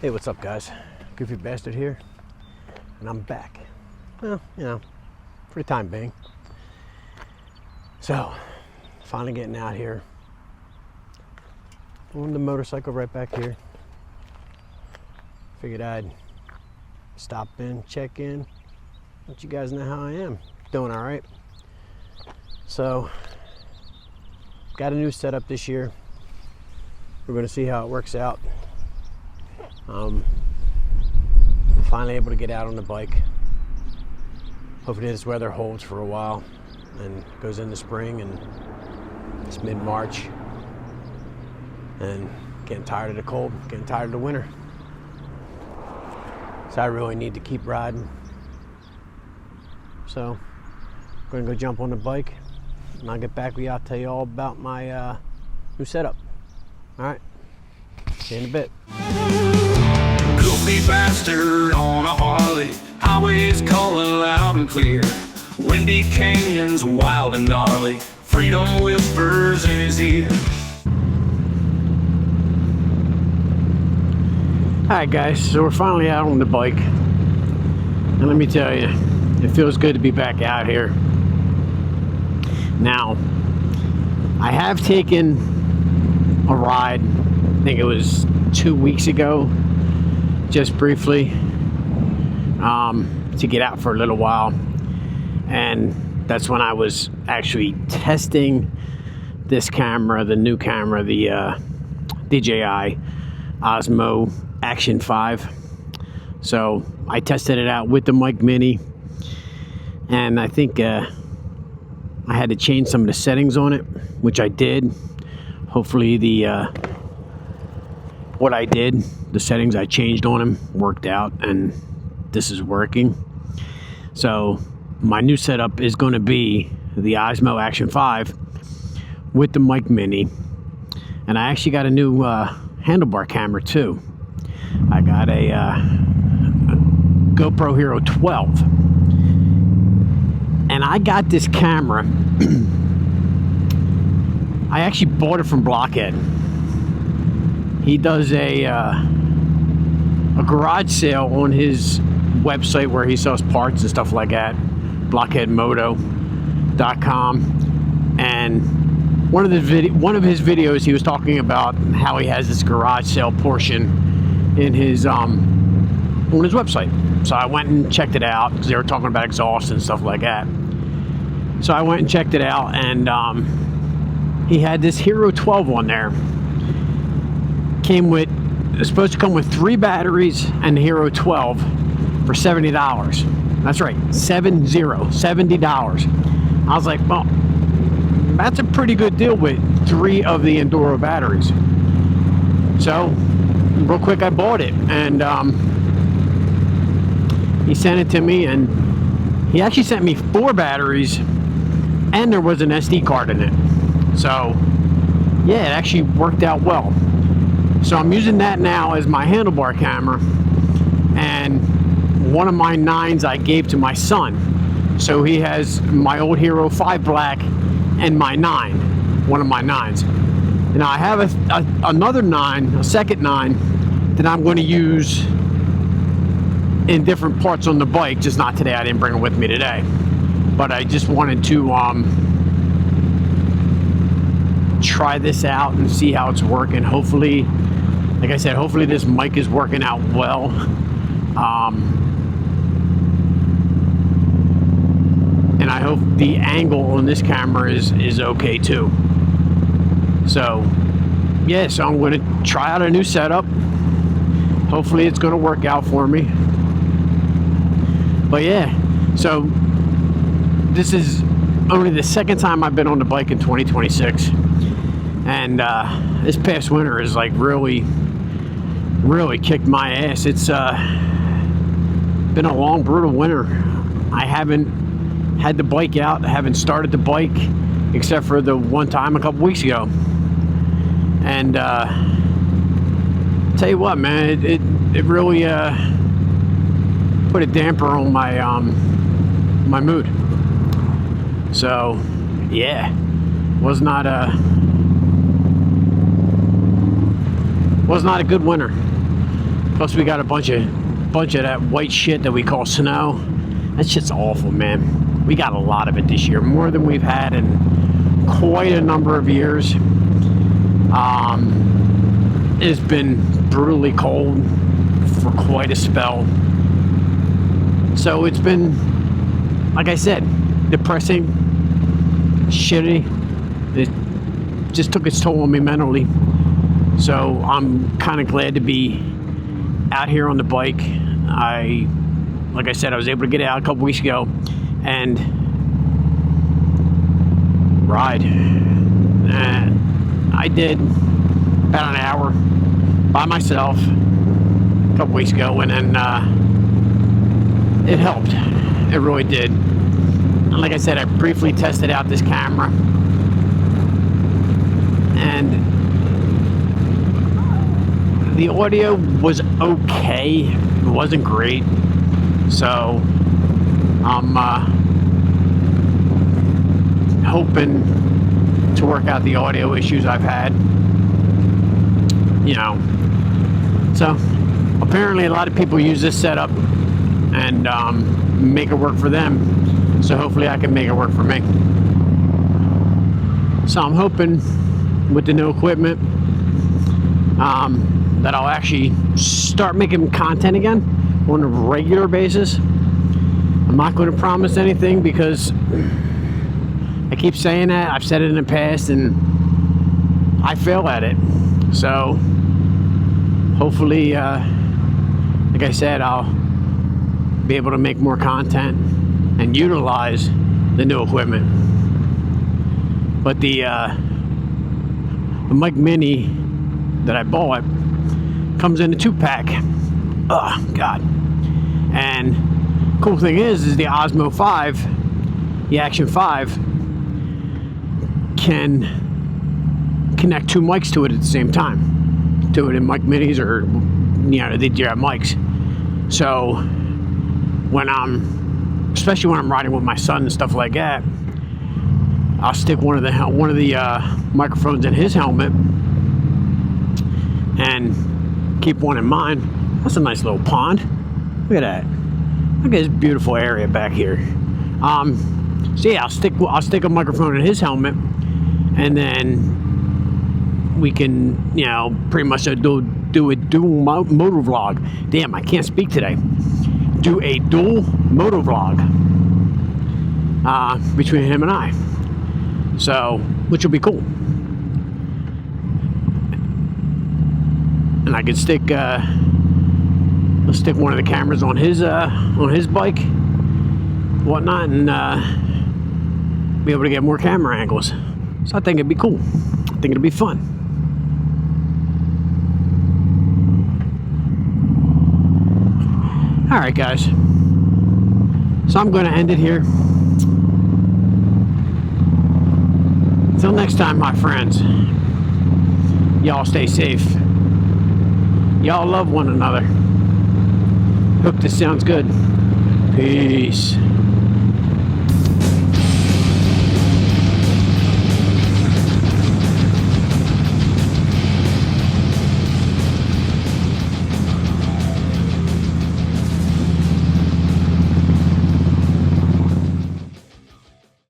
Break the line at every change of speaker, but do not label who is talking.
Hey, what's up, guys? Goofy Bastard here, and I'm back. Well, you know, for the time being. So, finally getting out here on the motorcycle right back here. Figured I'd stop in, check in, let you guys know how I am. Doing all right. So, got a new setup this year. We're going to see how it works out. Finally able to get out on the bike. Hopefully this weather holds for a while and goes into spring, and it's mid-March, and getting tired of the cold, getting tired of the winter. So I really need to keep riding. So I'm gonna go jump on the bike, and I'll get back with you. I'll tell you all about my new setup. All right, see you in a bit.
Goofy bastard on a Harley, highways calling loud and clear. Windy canyons, wild and gnarly, freedom whispers in his ear.
Alright guys, so we're finally out on the bike, and let me tell you, it feels good to be back out here. Now, I have taken a ride, I think it was 2 weeks ago, just briefly, to get out for a little while, and that's when I was actually testing this camera, the new camera, the DJI Osmo Action 5. So I tested it out with the mic mini, and I think I had to change some of the settings on it, which I did. Hopefully what I did, the settings I changed on them, worked out, and this is working. So my new setup is going to be the Osmo Action 5 with the mic mini, and I actually got a new handlebar camera too. I got a GoPro Hero 12, and I got this camera I actually bought it from Blockhead. He does a garage sale on his website where he sells parts and stuff like that, blockheadmoto.com. And one of his videos, he was talking about how he has this garage sale portion in his on his website. So I went and checked it out because they were talking about exhaust and stuff like that. So I went and checked it out, and he had this Hero 12 on there. It's supposed to come with 3 batteries and the Hero 12 for $70. That's right, $70. I was like, well, that's a pretty good deal with 3 of the Enduro batteries. So, real quick, I bought it, and he sent it to me, and he actually sent me 4 batteries, and there was an SD card in it. So, yeah, it actually worked out well. So I'm using that now as my handlebar camera, and one of my 9s I gave to my son. So he has my old Hero 5 Black and my 9, one of my 9s. And I have another 9, a second 9, that I'm going to use in different parts on the bike, just not today. I didn't bring it with me today. But I just wanted to try this out and see how it's working. Hopefully, like I said, hopefully this mic is working out well. And I hope the angle on this camera is okay too. So yeah, so I'm going to try out a new setup. Hopefully it's going to work out for me. But yeah, so this is only the second time I've been on the bike in 2026. And this past winter is like really kicked my ass. It's been a long, brutal winter. I haven't had the bike out. I haven't started the bike except for the one time a couple weeks ago. And tell you what, man, it really put a damper on my my mood. So yeah, was not a good winter. Plus we got a bunch of that white shit that we call snow. That shit's awful, man. We got a lot of it this year, more than we've had in quite a number of years. It's been brutally cold for quite a spell. So it's been, like I said, depressing, shitty. It just took its toll on me mentally. So I'm kind of glad to be out here on the bike. Like I said, I was able to get out a couple weeks ago and ride. And I did about an hour by myself a couple weeks ago, and then it helped. It really did. And like I said, I briefly tested out this camera, and the audio was okay. It wasn't great. So I'm hoping to work out the audio issues I've had. You know, so apparently a lot of people use this setup and make it work for them. So hopefully I can make it work for me. So I'm hoping with the new equipment that I'll actually start making content again on a regular basis. I'm not going to promise anything because I keep saying that. I've said it in the past and I fail at it. So hopefully, like I said, I'll be able to make more content and utilize the new equipment. But the mic mini that I bought comes in a 2-pack. Oh God. And cool thing is the Osmo 5, the Action 5, can connect 2 mics to it at the same time. Do it in mic minis or, you know, the DJI mics. So when especially when I'm riding with my son and stuff like that, I'll stick one of the microphones in his helmet and keep one in mine. That's a nice little pond. Look at that. Look at this beautiful area back here. So yeah, I'll stick a microphone in his helmet, and then we can, you know, pretty much do a dual motovlog. Damn, I can't speak today. Do a dual motovlog between him and I. So, which will be cool. And I could stick one of the cameras on his bike, whatnot, and be able to get more camera angles. So I think it'd be cool. I think it'd be fun. All right, guys. So I'm going to end it here. Until next time, my friends. Y'all stay safe. Y'all love one another. Hope this sounds good. Peace.